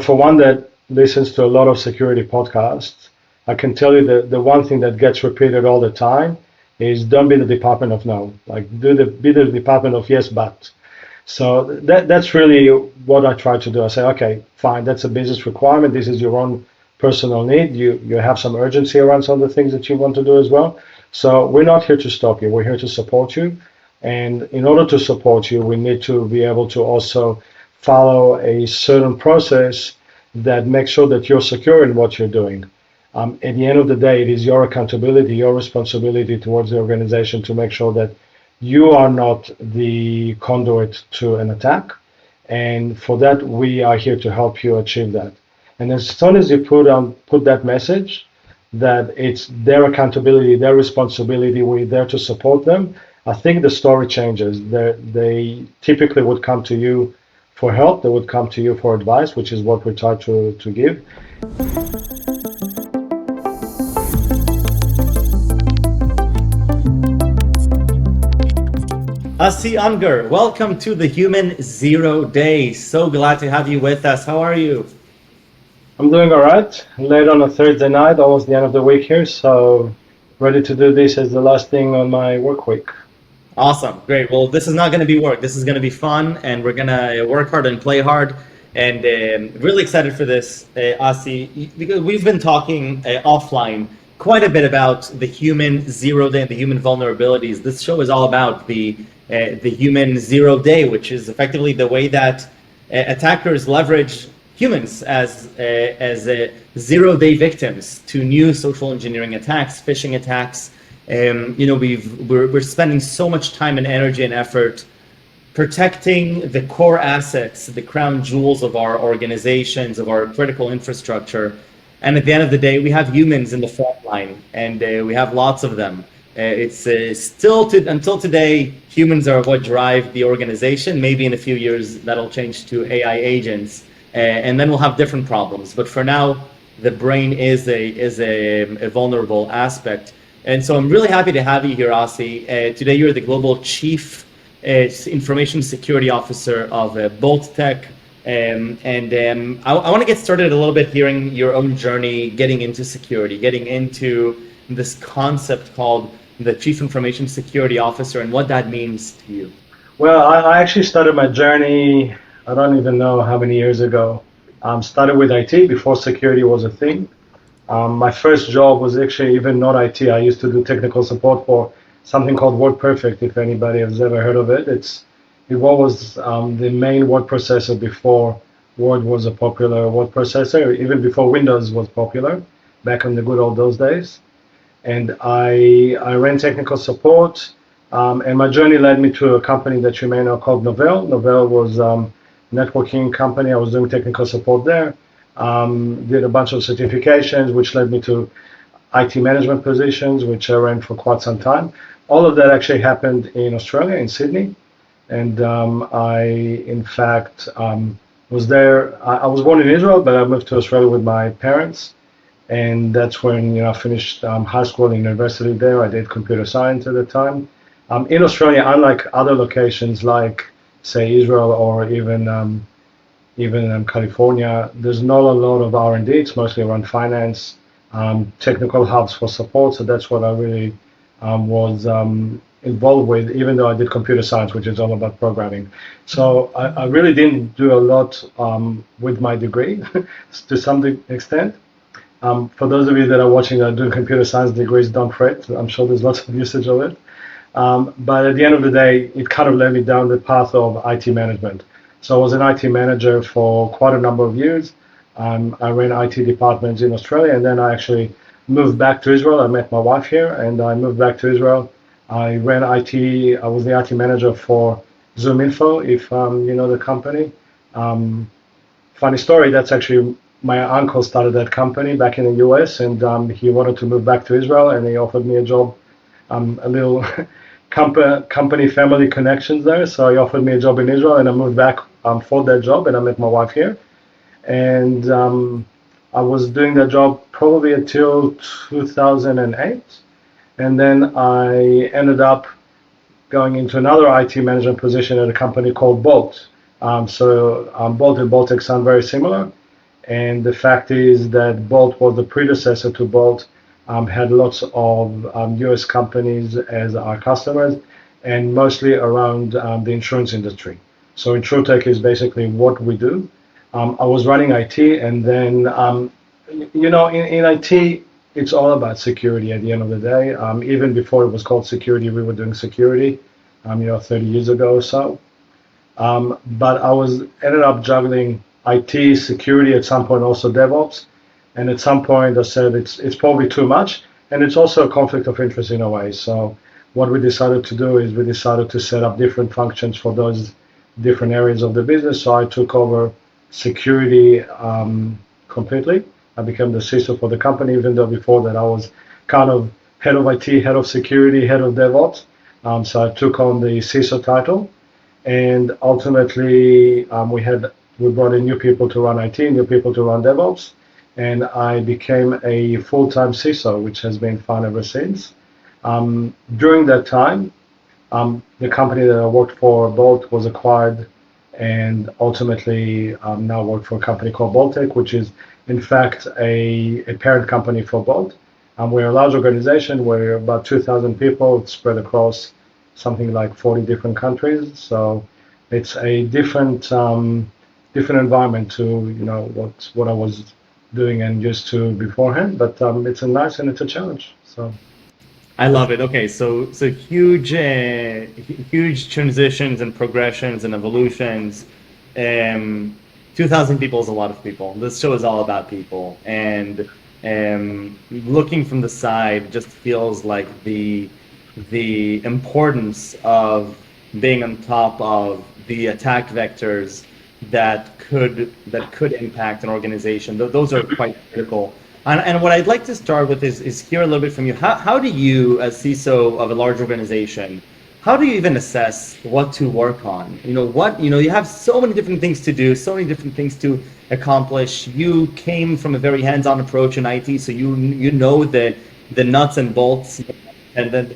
For one that listens to a lot of security podcasts, I can tell you that the one thing that gets repeated all the time is don't be the department of no. Like be the department of yes, but. So that's really what I try to do. I say, okay, fine, that's a business requirement. This is your own personal need. You have some urgency around some of the things that you want to do as well. So we're not here to stop you. We're here to support you. And in order to support you, we need to be able to also follow a certain process that makes sure that you're secure in what you're doing. At the end of the day, it is your accountability, your responsibility towards the organization to make sure that you are not the conduit to an attack. And for that, we are here to help you achieve that. And as soon as you put that message, that it's their accountability, their responsibility, we're there to support them, I think the story changes. They typically would come to you for help, they would come to you for advice, which is what we try to give. Assi Ungar, welcome to the Human 0 Day. So glad to have you with us. How are you? I'm doing all right. Late on a Thursday night, almost the end of the week here, so ready to do this as the last thing on my work week. Awesome, great. Well, this is not going to be work. This is going to be fun, and we're going to work hard and play hard. And really excited for this, Assi, because we've been talking offline quite a bit about the Human 0 Day and the human vulnerabilities. This show is all about the Human 0 Day, which is effectively the way that attackers leverage humans as 0-day victims to new social engineering attacks, phishing attacks. We're spending so much time and energy and effort protecting the core assets, the crown jewels of our organizations, of our critical infrastructure. And at the end of the day, we have humans in the front line, and we have lots of them. Until today, humans are what drive the organization. Maybe in a few years, that'll change to AI agents, and then we'll have different problems. But for now, the brain is a vulnerable aspect. And so I'm really happy to have you here, Assi. Today, you're the Global Chief Information Security Officer of Bolt Tech. I want to get started a little bit hearing your own journey, getting into security, getting into this concept called the Chief Information Security Officer and what that means to you. Well, I actually started my journey, I don't even know how many years ago. Started with IT before security was a thing. My first job was actually even not IT. I used to do technical support for something called WordPerfect, if anybody has ever heard of it. It was the main word processor before Word was a popular word processor, even before Windows was popular, back in the good old those days. And I ran technical support, and my journey led me to a company that you may know called Novell. Novell was a networking company. I was doing technical support there. Did a bunch of certifications, which led me to IT management positions, which I ran for quite some time. All of that actually happened in Australia, in Sydney. And I, in fact, was there. I was born in Israel, but I moved to Australia with my parents. And that's when I finished high school and university there. I did computer science at the time. In Australia, unlike other locations like, say, Israel or even California, there's not a lot of R&D. It's mostly around finance, technical hubs for support. So that's what I really was involved with, even though I did computer science, which is all about programming. So I really didn't do a lot with my degree to some extent. For those of you that are watching that are doing computer science degrees, don't fret. I'm sure there's lots of usage of it. But at the end of the day, it kind of led me down the path of IT management. So I was an IT manager for quite a number of years. I ran IT departments in Australia, and then I actually moved back to Israel. I met my wife here, and I moved back to Israel. I ran IT. I was the IT manager for Zoom Info, if you know the company. Funny story, that's actually my uncle started that company back in the US, and he wanted to move back to Israel, and he offered me a job, a little company family connections there. So he offered me a job in Israel, and I moved back for that job, and I met my wife here. And I was doing that job probably until 2008. And then I ended up going into another IT management position at a company called Bolt. Bolt and Boltec sound very similar. And the fact is that Bolt was the predecessor to Bolt, had lots of US companies as our customers, and mostly around the insurance industry. So InsurTech is basically what we do. I was running IT, and then, in IT, it's all about security at the end of the day. Even before it was called security, we were doing security, 30 years ago or so. But I was ended up juggling IT, security, at some point also DevOps, and at some point I said it's probably too much, and it's also a conflict of interest in a way. So what we decided to do is we decided to set up different functions for those different areas of the business. So I took over security completely. I became the CISO for the company, even though before that I was kind of head of IT, head of security, head of DevOps. So I took on the CISO title, and ultimately we brought in new people to run IT, new people to run DevOps, and I became a full-time CISO, which has been fun ever since. During that time, the company that I worked for, Bolt, was acquired, and ultimately now work for a company called Boltec, which is in fact a parent company for Bolt. We're a large organization. We're about 2,000 people spread across something like 40 different countries. So it's a different environment to what I was doing and used to beforehand. But it's a nice and it's a challenge. So. I love it. Okay, so huge, huge transitions and progressions and evolutions. 2,000 people is a lot of people. This show is all about people, and looking from the side just feels like the importance of being on top of the attack vectors that could impact an organization. Those are quite critical. And what I'd like to start with is hear a little bit from you. How do you, as CISO of a large organization, how do you even assess what to work on? You have so many different things to do, so many different things to accomplish. You came from a very hands-on approach in IT, so you know the nuts and bolts, and then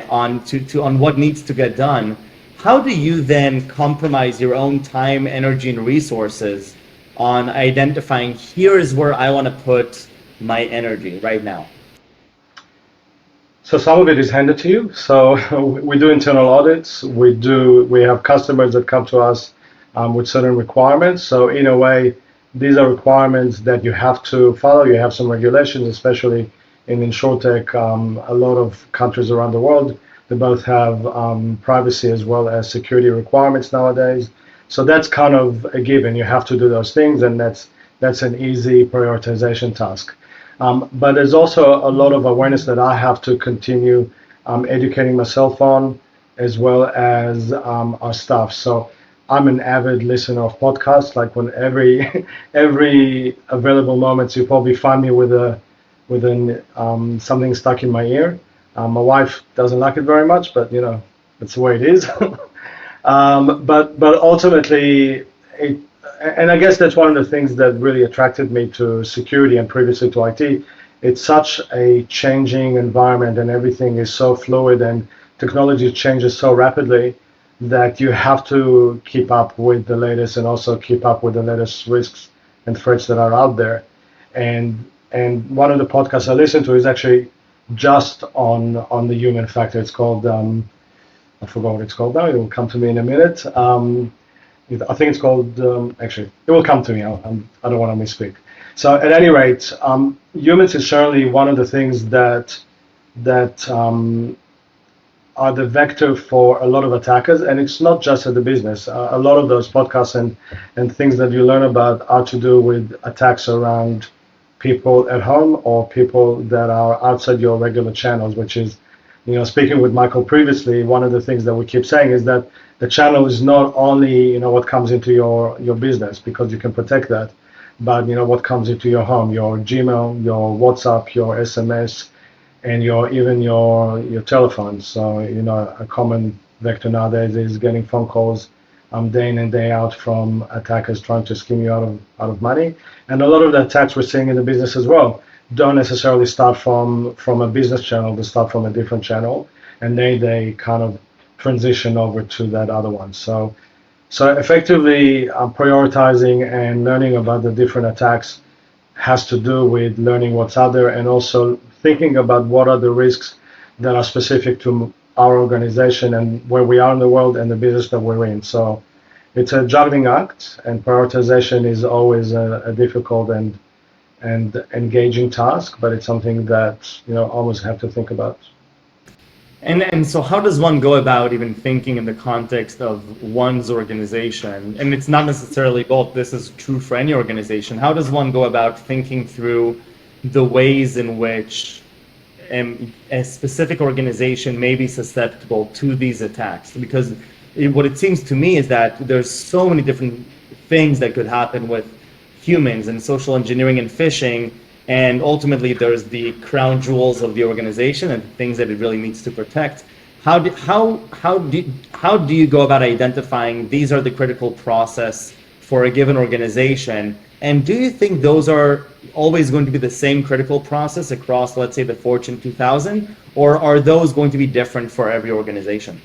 on what needs to get done. How do you then compromise your own time, energy, and resources on identifying here is where I want to put my energy right now? So some of it is handed to you. So we do internal audits. We have customers that come to us with certain requirements. So in a way, these are requirements that you have to follow. You have some regulations, especially in InsurTech. A lot of countries around the world, they both have privacy as well as security requirements nowadays. So that's kind of a given. You have to do those things, and that's an easy prioritization task. But there's also a lot of awareness that I have to continue educating myself on, as well as our staff. So I'm an avid listener of podcasts. Like when every available moment, you probably find me with something stuck in my ear. My wife doesn't like it very much, but that's the way it is. But ultimately, and I guess that's one of the things that really attracted me to security and previously to IT. It's such a changing environment, and everything is so fluid, and technology changes so rapidly that you have to keep up with the latest and also keep up with the latest risks and threats that are out there. And one of the podcasts I listen to is actually just on the human factor. It's called I forgot what it's called now. It will come to me in a minute. I think it's called, actually, it will come to me. I don't want to misspeak. So at any rate, humans is certainly one of the things that are the vector for a lot of attackers. And it's not just at the business. A lot of those podcasts and things that you learn about are to do with attacks around people at home or people that are outside your regular channels, which is, speaking with Michael previously, one of the things that we keep saying is that the channel is not only, what comes into your business, because you can protect that, but, what comes into your home, your Gmail, your WhatsApp, your SMS, and even your telephone. So, a common vector nowadays is getting phone calls day in and day out from attackers trying to skim you out of money. And a lot of the attacks we're seeing in the business as well don't necessarily start from a business channel. They start from a different channel, and they kind of transition over to that other one. So So effectively, prioritizing and learning about the different attacks has to do with learning what's out there and also thinking about what are the risks that are specific to our organization and where we are in the world and the business that we're in. So it's a juggling act, and prioritization is always a difficult and engaging task, but it's something that always have to think about. And so how does one go about even thinking in the context of one's organization? And it's not necessarily both, this is true for any organization. How does one go about thinking through the ways in which a specific organization may be susceptible to these attacks? Because what it seems to me is that there's so many different things that could happen with humans and social engineering and phishing, and ultimately there's the crown jewels of the organization and things that it really needs to protect. How do you go about identifying these are the critical process for a given organization? And do you think those are always going to be the same critical process across, let's say, the Fortune 2000, or are those going to be different for every organization?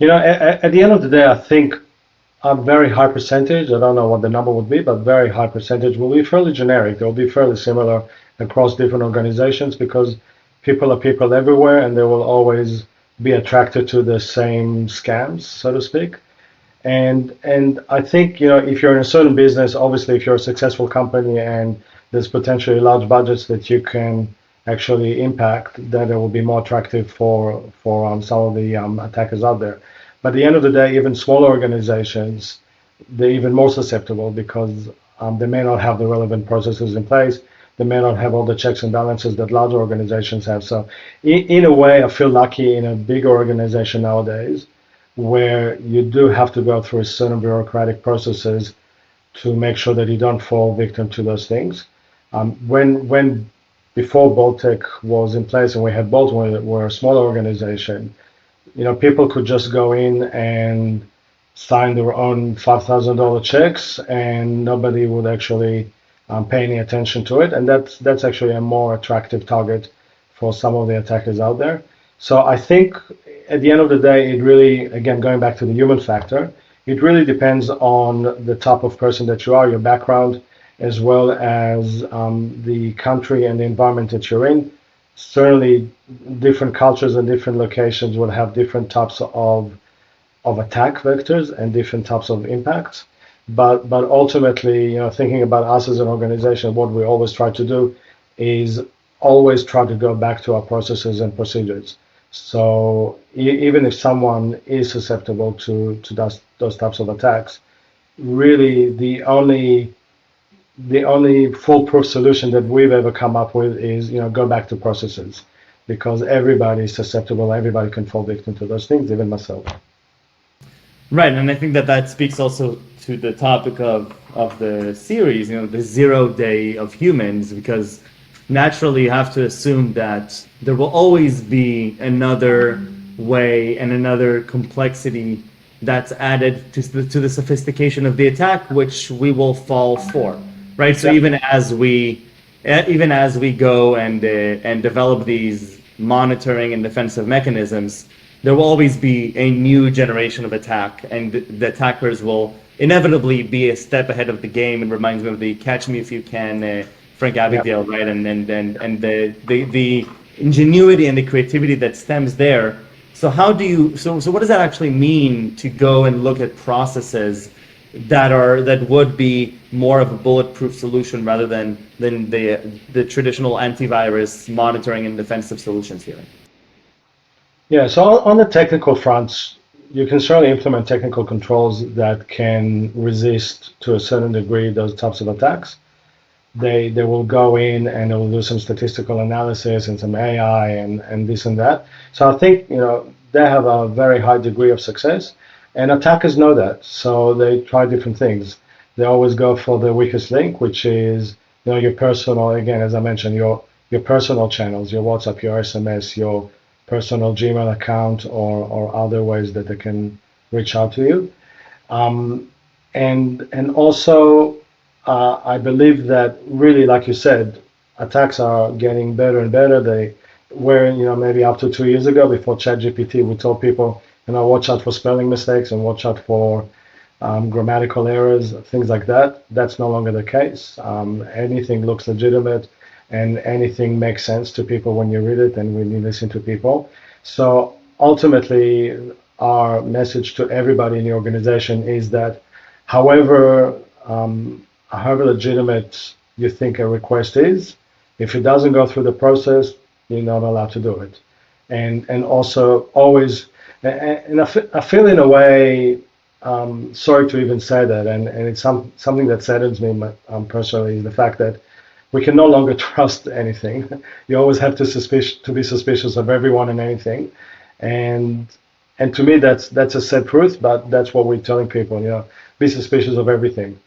At the end of the day, I think a very high percentage, I don't know what the number would be, but very high percentage will be fairly generic. They'll be fairly similar across different organizations because people are people everywhere and they will always be attracted to the same scams, so to speak. And I think, if you're in a certain business, obviously if you're a successful company and there's potentially large budgets that you can actually impact, then it will be more attractive for some of the attackers out there. But at the end of the day, even smaller organizations, they're even more susceptible because they may not have the relevant processes in place. They may not have all the checks and balances that larger organizations have. So in a way, I feel lucky in a bigger organization nowadays where you do have to go through certain bureaucratic processes to make sure that you don't fall victim to those things. When before Baltic was in place and we had Bolt, we're a smaller organization, people could just go in and sign their own $5,000 checks and nobody would actually pay any attention to it. And that's actually a more attractive target for some of the attackers out there. So I think at the end of the day, it really, again, going back to the human factor, it really depends on the type of person that you are, your background, as well as the country and the environment that you're in. Certainly, different cultures and different locations will have different types of attack vectors and different types of impacts. But ultimately, thinking about us as an organization, what we always try to do is always try to go back to our processes and procedures. So even if someone is susceptible to those types of attacks, really the only foolproof solution that we've ever come up with is go back to processes, because everybody is susceptible, everybody can fall victim to those things, even myself. Right, and I think that speaks also to the topic of the series, the 0 day of humans, because naturally you have to assume that there will always be another way and another complexity that's added to the sophistication of the attack, which we will fall for, right? So even as we go and develop these monitoring and defensive mechanisms, there will always be a new generation of attack, and the attackers will inevitably be a step ahead of the game. It reminds me of the Catch Me If You Can, Frank Abagnale, right? And the ingenuity and the creativity that stems there. So how do you? So what does that actually mean to go and look at processes that would be more of a bulletproof solution rather than the traditional antivirus monitoring and defensive solutions here? Yeah, so on the technical fronts, you can certainly implement technical controls that can resist to a certain degree those types of attacks. They will go in and they will do some statistical analysis and some AI and this and that. So I think they have a very high degree of success, and attackers know that. So they try different things. They always go for the weakest link, which is your personal, again, as I mentioned, your personal channels, your WhatsApp, your SMS, your personal Gmail account, or other ways that they can reach out to you. And also, I believe that really, like you said, attacks are getting better and better. They were, maybe up to 2 years ago, before ChatGPT, we told people watch out for spelling mistakes and watch out for grammatical errors, things like that. That's no longer the case. Anything looks legitimate and anything makes sense to people when you read it and when you listen to people. So ultimately, our message to everybody in the organization is that however, however legitimate you think a request is, if it doesn't go through the process, you're not allowed to do it. And also always, and I feel in a way, sorry to even say that, and it's something that saddens me personally, is the fact that we can no longer trust anything. You always have to be suspicious of everyone and anything, and and to me that's a sad truth, but that's what we're telling people. Be suspicious of everything.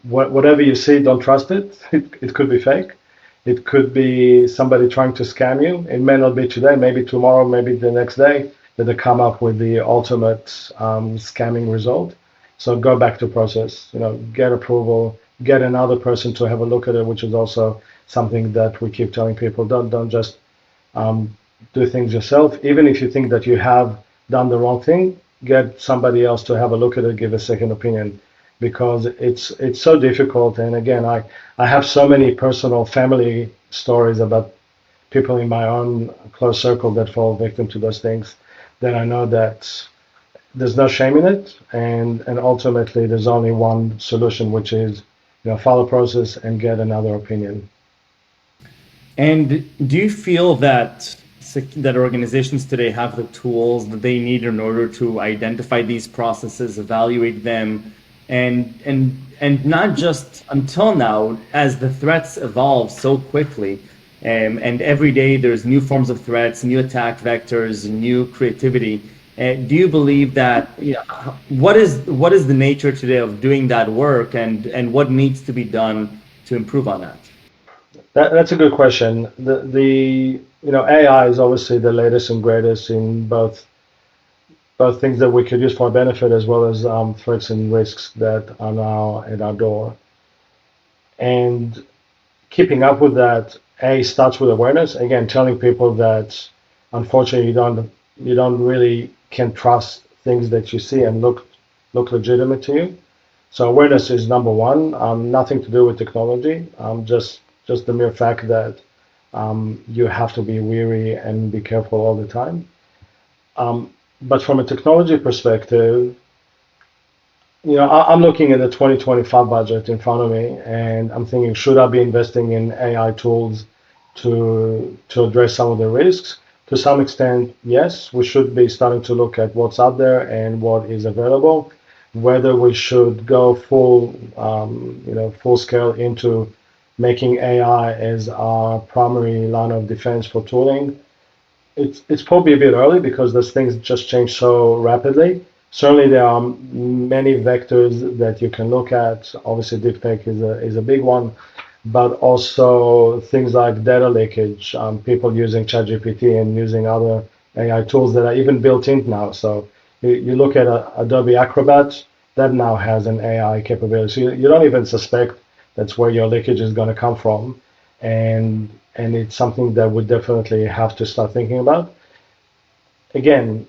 Whatever you see, don't trust it. It could be fake. It could be somebody trying to scam you. It may not be today, maybe tomorrow, maybe the next day that they come up with the ultimate scamming result. So go back to process. Get approval, get another person to have a look at it, which is also something that we keep telling people. Don't just do things yourself. Even if you think that you have done the wrong thing, get somebody else to have a look at it, give a second opinion, because it's so difficult. And again, I have so many personal family stories about people in my own close circle that fall victim to those things, that I know that there's no shame in it, and ultimately there's only one solution, which is follow process and get another opinion. And do you feel that that organizations today have the tools that they need in order to identify these processes, evaluate them, and not just until now, as the threats evolve so quickly, and every day there's new forms of threats, new attack vectors, new creativity. Do you believe that, what is the nature today of doing that work, and what needs to be done to improve on that? That's a good question. The AI is obviously the latest and greatest in both things that we could use for our benefit, as well as threats and risks that are now at our door. And keeping up with that, starts with awareness. Again, telling people that unfortunately you don't really can trust things that you see and look legitimate to you. So awareness is number one. Nothing to do with technology. Just the mere fact that you have to be wary and be careful all the time. But from a technology perspective, I'm looking at the 2025 budget in front of me, and I'm thinking, should I be investing in AI tools to address some of the risks? To some extent, yes, we should be starting to look at what's out there and what is available. Whether we should go full scale into making AI as our primary line of defense for tooling, it's probably a bit early because those things just change so rapidly. Certainly, there are many vectors that you can look at. Obviously, deepfake is a big one, but also things like data leakage, people using ChatGPT and using other AI tools that are even built in now. So you look at Adobe Acrobat, that now has an AI capability. So you don't even suspect that's where your leakage is going to come from, and it's something that we definitely have to start thinking about. Again,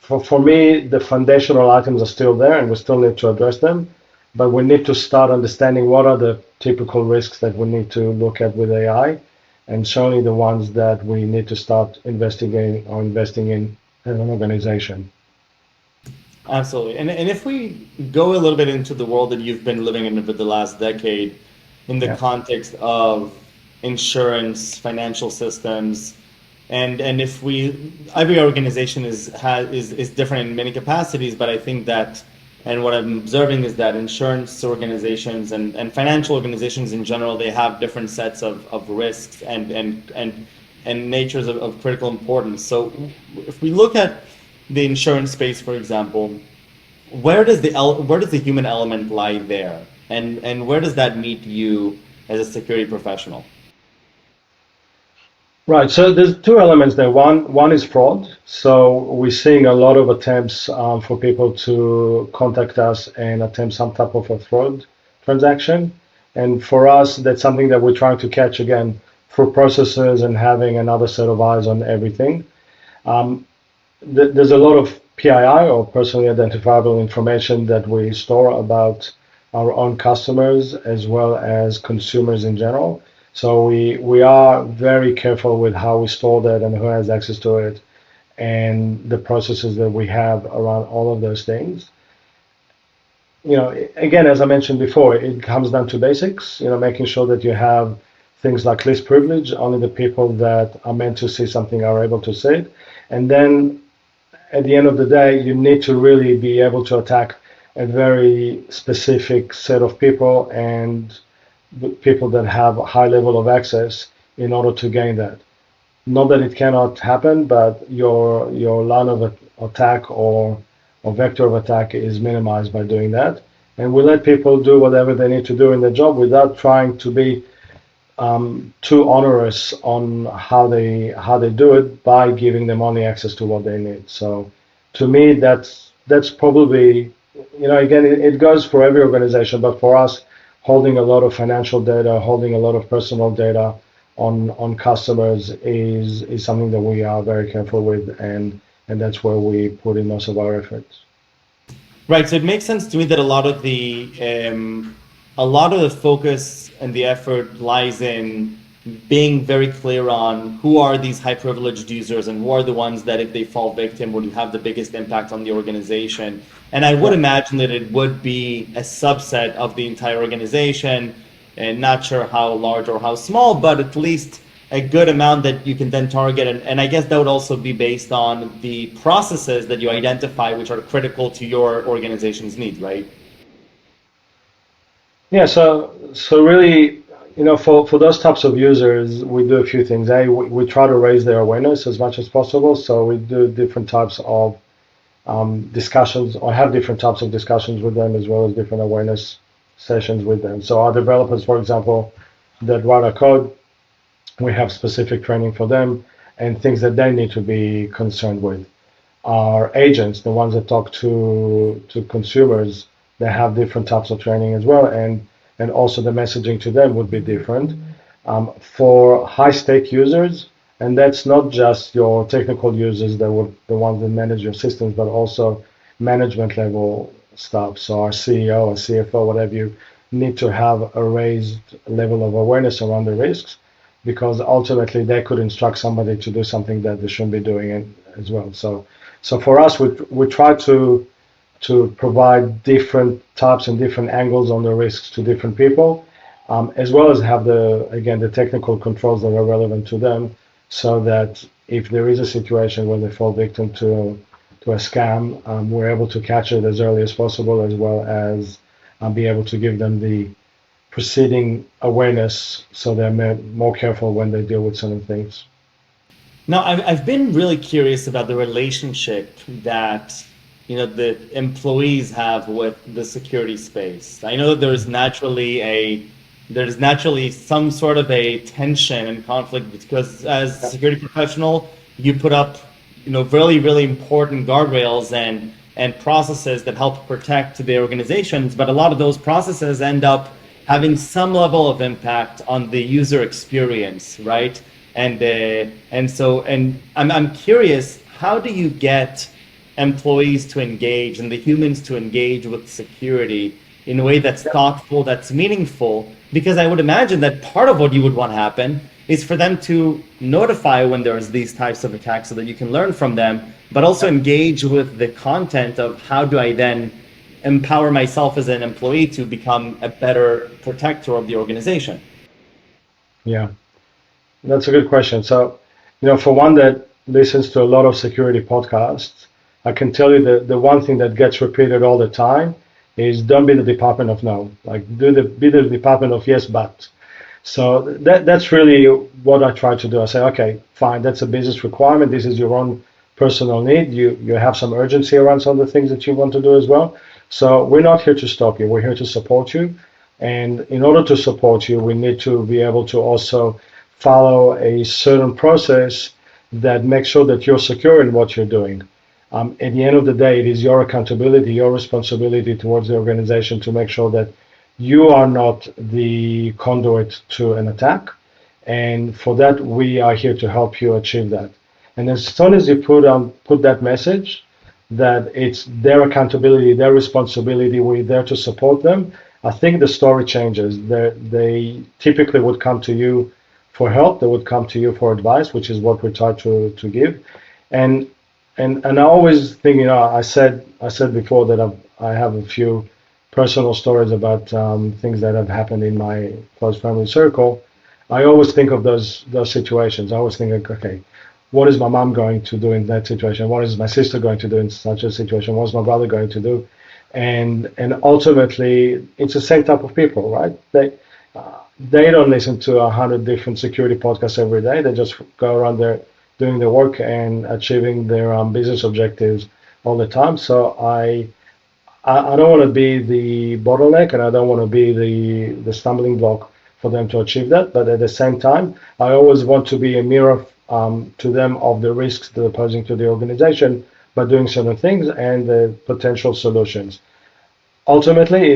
for me, the foundational items are still there, and we still need to address them. But we need to start understanding what are the typical risks that we need to look at with AI, and certainly the ones that we need to start investigating or investing in as an organization. Absolutely. And if we go a little bit into the world that you've been living in over the last decade, in the Yeah. context of insurance, financial systems, and if every organization is different in many capacities, but I think that, and what I'm observing is that insurance organizations and financial organizations in general, they have different sets of risks and natures of critical importance. So if we look at the insurance space, for example, where does the human element lie there, and where does that meet you as a security professional? Right. So there's two elements there. One is fraud. So we're seeing a lot of attempts for people to contact us and attempt some type of a fraud transaction. And for us, that's something that we're trying to catch again through processes and having another set of eyes on everything. Um, there's a lot of PII or personally identifiable information that we store about our own customers as well as consumers in general. So we are very careful with how we store that and who has access to it and the processes that we have around all of those things. Again, as I mentioned before, it comes down to basics, making sure that you have things like least privilege, only the people that are meant to see something are able to see it. And then at the end of the day, you need to really be able to attack a very specific set of people and people that have a high level of access in order to gain that. Not that it cannot happen, but your line of attack or vector of attack is minimized by doing that. And we let people do whatever they need to do in their job without trying to be too onerous on how they do it by giving them only access to what they need. So to me, that's probably, again, it goes for every organization, but for us, holding a lot of financial data, holding a lot of personal data on customers is something that we are very careful with, and that's where we put in most of our efforts. Right. So it makes sense to me that a lot of the focus and the effort lies in being very clear on who are these high privileged users and who are the ones that if they fall victim would have the biggest impact on the organization. And I would imagine that it would be a subset of the entire organization, and not sure how large or how small, but at least a good amount that you can then target. And I guess that would also be based on the processes that you identify, which are critical to your organization's needs, right? Yeah, so really, for those types of users, we do a few things. We try to raise their awareness as much as possible. So we do different types of discussions, or have different types of discussions with them, as well as different awareness sessions with them. So our developers, for example, that write our code, we have specific training for them and things that they need to be concerned with. Our agents, the ones that talk to consumers, they have different types of training as well, and also the messaging to them would be different. For high-stake users, and that's not just your technical users, that would the ones that manage your systems, but also management level stuff. So our CEO, our CFO, whatever, you need to have a raised level of awareness around the risks, because ultimately they could instruct somebody to do something that they shouldn't be doing as well. So for us, we try to provide different types and different angles on the risks to different people, as well as have the technical controls that are relevant to them, so that if there is a situation where they fall victim to a scam, we're able to catch it as early as possible, as well as be able to give them the preceding awareness so they're more careful when they deal with certain things. Now, I've been really curious about the relationship that the employees have with the security space. I know that there's naturally some sort of a tension and conflict, because as a security professional, you put up really, really important guardrails and processes that help protect the organizations, but a lot of those processes end up having some level of impact on the user experience, right? And so I'm curious, how do you get employees to engage and the humans to engage with security in a way that's thoughtful, that's meaningful? Because I would imagine that part of what you would want to happen is for them to notify when there's these types of attacks so that you can learn from them, but also engage with the content of how do I then empower myself as an employee to become a better protector of the organization? Yeah, that's a good question. So, for one that listens to a lot of security podcasts, I can tell you that the one thing that gets repeated all the time is don't be the department of no. Like be the department of yes, but. So that's really what I try to do. I say, okay, fine, that's a business requirement. This is your own personal need. You have some urgency around some of the things that you want to do as well. So we're not here to stop you. We're here to support you. And in order to support you, we need to be able to also follow a certain process that makes sure that you're secure in what you're doing. At the end of the day, it is your accountability, your responsibility towards the organization to make sure that you are not the conduit to an attack. And for that, we are here to help you achieve that. And as soon as you put that message that it's their accountability, their responsibility, we're there to support them, I think the story changes. They typically would come to you for help. They would come to you for advice, which is what we try to give. And and I always think, I said before that I have a few personal stories about things that have happened in my close family circle. I always think of those situations. I always think, like, okay, what is my mom going to do in that situation? What is my sister going to do in such a situation? What's my brother going to do? And ultimately, it's the same type of people, right? They don't listen to 100 different security podcasts every day. They just go around there doing their work and achieving their business objectives all the time. So I don't want to be the bottleneck, and I don't want to be the stumbling block for them to achieve that. But at the same time, I always want to be a mirror to them of the risks they're posing to the organization by doing certain things and the potential solutions. Ultimately,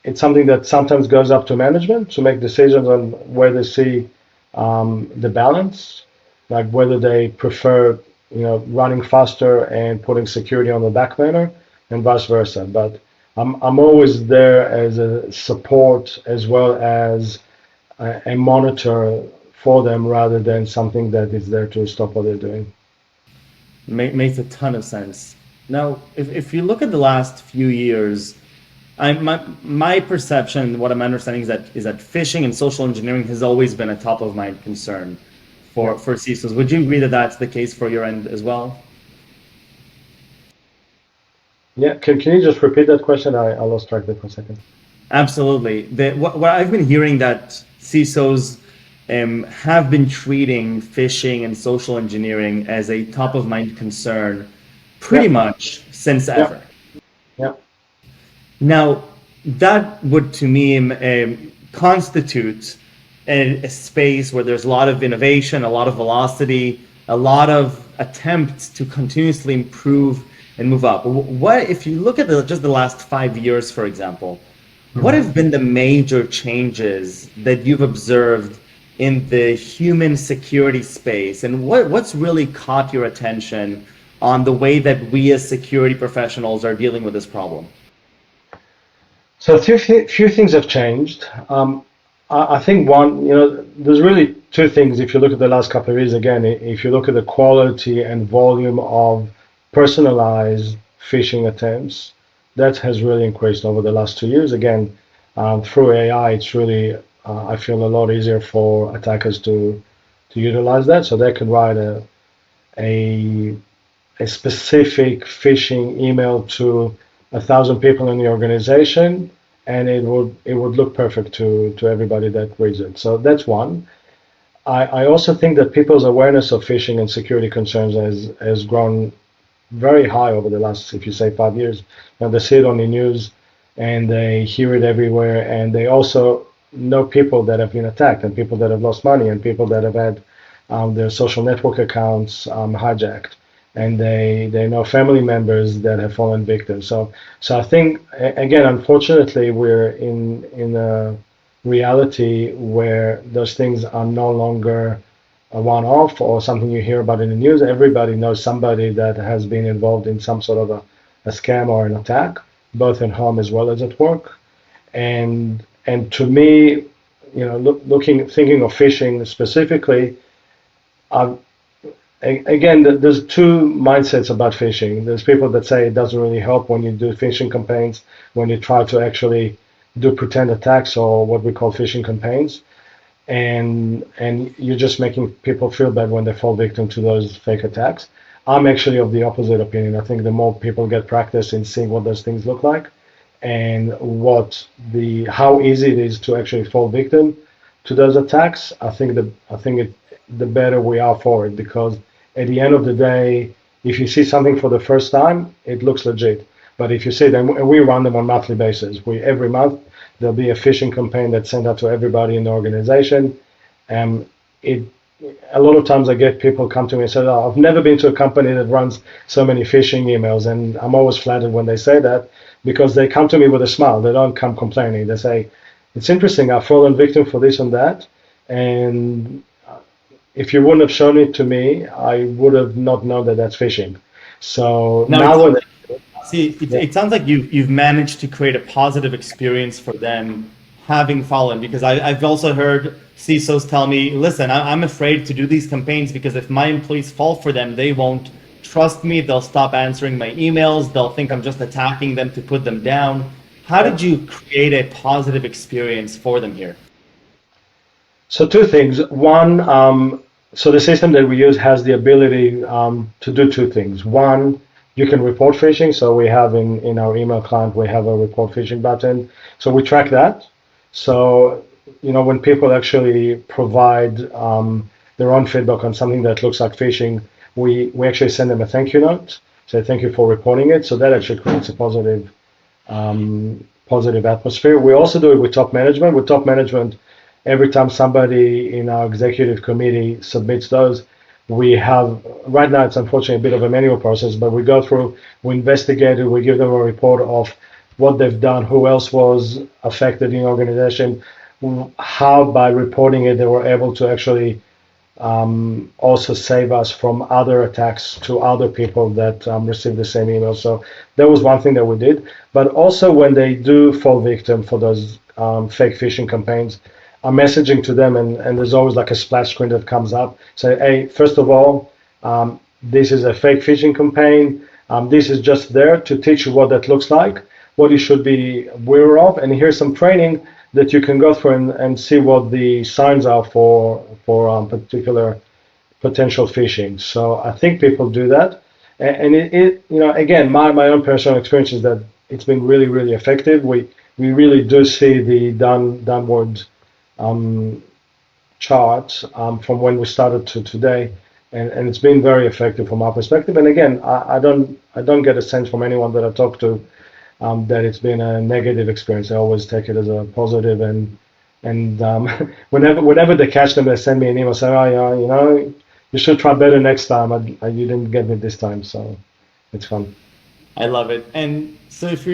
it's something that sometimes goes up to management to make decisions on where they see the balance, like whether they prefer, running faster and putting security on the back burner, and vice versa. But I'm always there as a support as well as a monitor for them, rather than something that is there to stop what they're doing. Makes a ton of sense. Now, if you look at the last few years, my perception, what I'm understanding is that phishing and social engineering has always been a top of mind concern for CISOs. Would you agree that that's the case for your end as well? Yeah, can you just repeat that question? I lost track there for a second. Absolutely. What I've been hearing that CISOs have been treating phishing and social engineering as a top of mind concern pretty Yeah, much since yeah, ever. yeah, Now, that would to me constitute a space where there's a lot of innovation, a lot of velocity, a lot of attempts to continuously improve and move up. What if you look at just the last 5 years, for example, what have been the major changes that you've observed in the human security space, and what's really caught your attention on the way that we as security professionals are dealing with this problem? So a few things have changed. I think one, there's really two things. If you look at the last couple of years, again, if you look at the quality and volume of personalized phishing attempts, that has really increased over the last 2 years. Again, through AI, it's really, I feel, a lot easier for attackers to utilize that. So they can write a a specific phishing email to 1,000 people in the organization, and it would look perfect to everybody that reads it. So that's one. I also think that people's awareness of phishing and security concerns has grown very high over the last, if you say, 5 years. And they see it on the news, and they hear it everywhere, and they also know people that have been attacked, and people that have lost money, and people that have had their social network accounts hijacked, and they know family members that have fallen victim. So I think, again, unfortunately, we're in a reality where those things are no longer a one-off or something you hear about in the news. Everybody knows somebody that has been involved in some sort of a scam or an attack, both at home as well as at work. And to me, thinking of phishing specifically, I've, again, there's two mindsets about phishing. There's people that say it doesn't really help when you do phishing campaigns, when you try to actually do pretend attacks or what we call phishing campaigns, and you're just making people feel bad when they fall victim to those fake attacks. I'm actually of the opposite opinion. I think the more people get practice in seeing what those things look like and how easy it is to actually fall victim to those attacks, the better we are for it, because at the end of the day, if you see something for the first time, it looks legit. But if you see them, and we run them on monthly basis, every month there'll be a phishing campaign that's sent out to everybody in the organization. And a lot of times I get people come to me and say, "Oh, I've never been to a company that runs so many phishing emails," and I'm always flattered when they say that, because they come to me with a smile. They don't come complaining. They say, "It's interesting. I've fallen victim for this and that, and if you wouldn't have shown it to me, I would have not known that that's phishing. So Now it now sounds when like, see, yeah, it sounds like you've managed to create a positive experience for them having fallen, because I've also heard CISOs tell me, listen, I'm afraid to do these campaigns because if my employees fall for them, they won't trust me. They'll stop answering my emails. They'll think I'm just attacking them to put them down. How did you create a positive experience for them here? so two things. One, so the system that we use has the ability to do two things. One, you can report phishing. So we have in our email client, we have a report phishing button. So we track that. So, when people actually provide their own feedback on something that looks like phishing, we actually send them a thank you note. Say thank you for reporting it. So that actually creates a positive atmosphere. We also do it with top management. With top management, every time somebody in our executive committee submits those, we have, right now it's unfortunately a bit of a manual process, but we go through, we investigate it, we give them a report of what they've done, who else was affected in the organization, how by reporting it they were able to actually also save us from other attacks to other people that received the same email. So that was one thing that we did. But also when they do fall victim for those fake phishing campaigns, I'm messaging to them, and there's always like a splash screen that comes up. Say, hey, first of all, this is a fake phishing campaign. This is just there to teach you what that looks like, what you should be aware of, and here's some training that you can go through and see what the signs are for particular potential phishing. So I think people do that, and again, my own personal experience is that it's been really really effective. We really do see the downward um, chart from when we started to today, and it's been very effective from our perspective. And again, I don't get a sense from anyone that I talk to that it's been a negative experience. I always take it as a positive, and whenever they catch them, they send me an email saying, "Oh, yeah, you should try better next time. You didn't get me this time," so it's fun. I love it. And so if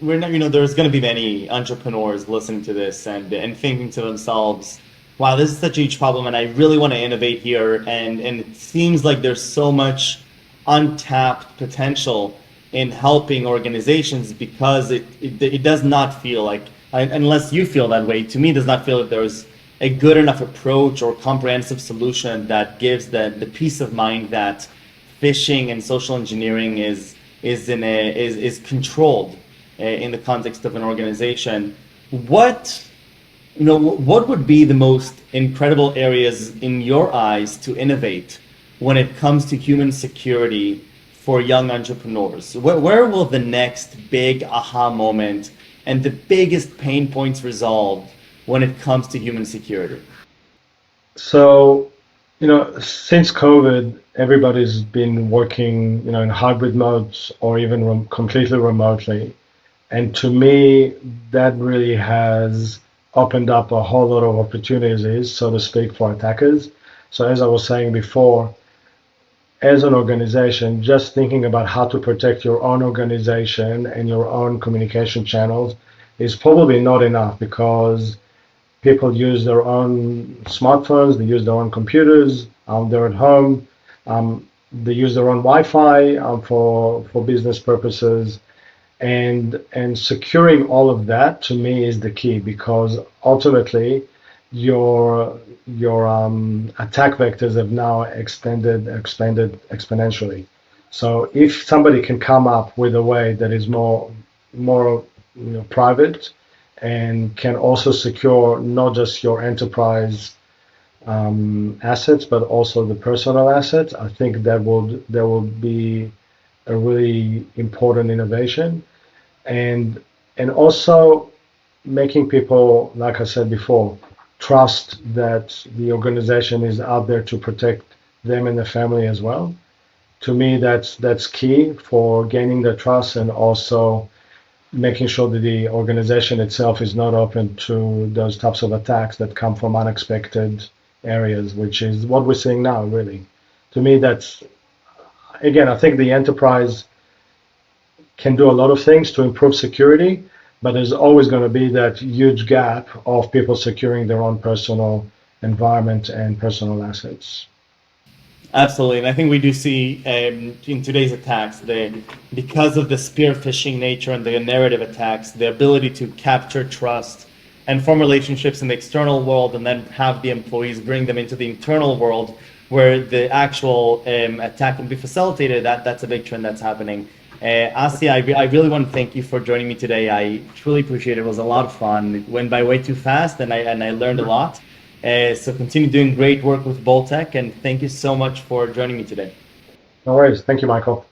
we're not, there's going to be many entrepreneurs listening to this and thinking to themselves, wow, this is such a huge problem and I really want to innovate here. And it seems like there's so much untapped potential in helping organizations because it does not feel like, unless you feel that way, to me, it does not feel that there's a good enough approach or comprehensive solution that gives the peace of mind that phishing and social engineering is controlled in the context of an organization. What would be the most incredible areas in your eyes to innovate when it comes to human security for young entrepreneurs? Where will the next big aha moment and the biggest pain points resolved when it comes to human security? So, since COVID, everybody's been working, in hybrid modes or even completely remotely. And to me, that really has opened up a whole lot of opportunities, so to speak, for attackers. So as I was saying before, as an organization, just thinking about how to protect your own organization and your own communication channels is probably not enough because people use their own smartphones, they use their own computers, they're at home, they use their own Wi-Fi for business purposes, and securing all of that to me is the key because ultimately your attack vectors have now expanded exponentially. So if somebody can come up with a way that is more private and can also secure not just your enterprise assets but also the personal assets, I think that will be a really important innovation, and also making people, like I said before, trust that the organization is out there to protect them and their family as well. To me, that's key for gaining their trust and also making sure that the organization itself is not open to those types of attacks that come from unexpected areas, which is what we're seeing now, really. To me, that's, again, I think the enterprise can do a lot of things to improve security, but there's always going to be that huge gap of people securing their own personal environment and personal assets. Absolutely, and I think we do see in today's attacks, because of the spear phishing nature and the narrative attacks, the ability to capture trust and form relationships in the external world, and then have the employees bring them into the internal world, where the actual attack can be facilitated. That's a big trend that's happening. Assi, I really want to thank you for joining me today. I truly appreciate it. It was a lot of fun. It went by way too fast, and I learned a lot. So continue doing great work with Boltec, and thank you so much for joining me today. No worries. Thank you, Michael.